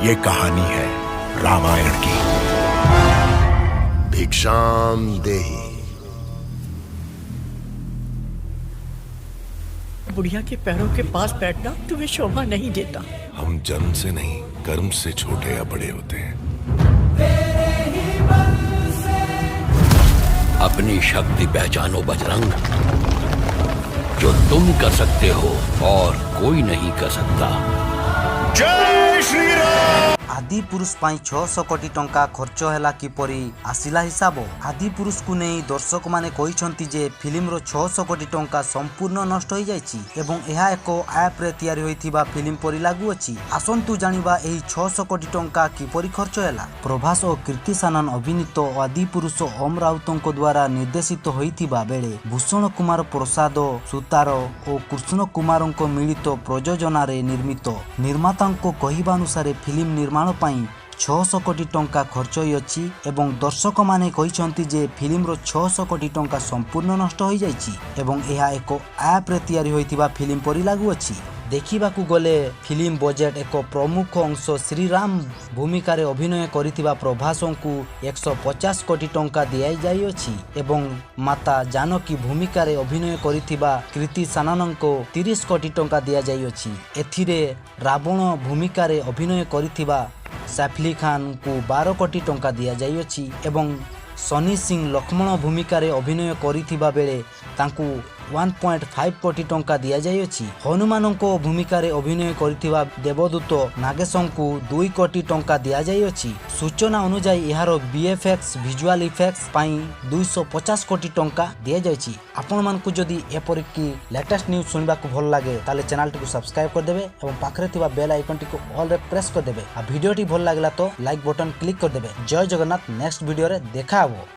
ये कहानी है रामायण की। भिक्षाम देहि। बुढ़िया के पैरों के पास बैठना तुम्हें शोभा नहीं देता। हम जन्म से नहीं कर्म से छोटे या बड़े होते हैं। अपनी शक्ति पहचानो बजरंग। जो तुम कर सकते हो और कोई नहीं कर सकता। जय श्री राम। आदि पुरुष पाई 600 कोटी टंका खर्च हैला किपरि आसिला हिसाब। आदि पुरुष को नहीं दर्शक माने कहिसंती जे फिल्म रो 600 कोटी टंका संपूर्ण नष्ट हो जायछि एवं एहा एको ऐप रे तयारी होइथिबा फिल्म परि लागू अछि। आसंतु जानिबा एही 600 कोटी टंका किपरि खर्च हैला। प्रभास और कीर्ति सानन अभिनीत आदि पुरुष ओम राउतଙ୍କ द्वारा निर्देशित होइथिबा बेले भूषण कुमार प्रसाद सुतार और कृष्ण कुमारଙ୍କ मिलित प्रयोजन रे निर्मित निर्माताଙ୍କ कहिबा अनुसार फिल्म निर्माण पाई 600 कोटी टंका खर्च होइछि एवं दर्शक माने कहिसंती जे फिल्म रो 600 कोटी टंका संपूर्ण नष्ट हो जाइछि एवं एहा एको ऐप रे तयारी होइथिबा फिल्म परि लागू अछि। देखिबाकू गले फिल्म बजेट एक प्रमुख अंश श्रीराम भूमिका रे अभिनय करिथिबा प्रभासंकु 150 कोटी टंका दियाई जाई अछि एवं माता जानकी भूमिका रे अभिनय करिथिबा कीर्ति सानननको 30 कोटी टंका दिया जाई अछि। एथिरे रावण भूमिका रे अभिनय करिथिबा सैफली खान को 12 कोटी टंका दिया जाई अछि एवं सनी सिंह लक्ष्मण भूमिका रे अभिनय करिथिबा बेले तांकू 1.5 कोटी टंका दिया जाई अछि। हनुमानଙ୍କ भूमिका रे अभिनय करिथिबा देवदूत नागेशंकु 2 कोटी टंका दिया जाई अछि। सूचना अनुसार एहार बीएफएक्स विजुअल इफेक्ट्स पाई 250 कोटी टंका दिया जायछि। आपण मानकु जदी एपरि की लेटेस्ट न्यूज सुनबा को भल लागे ताले चैनल टी को सब्सक्राइब कर देबे एवं पाखरे थिबा बेल आइकन टी को ऑल रे प्रेस कर देबे। आ वीडियो टी भल लागला तो लाइक बटन क्लिक कर देबे। जय जगन्नाथ। नेक्स्ट वीडियो रे देखा हबो।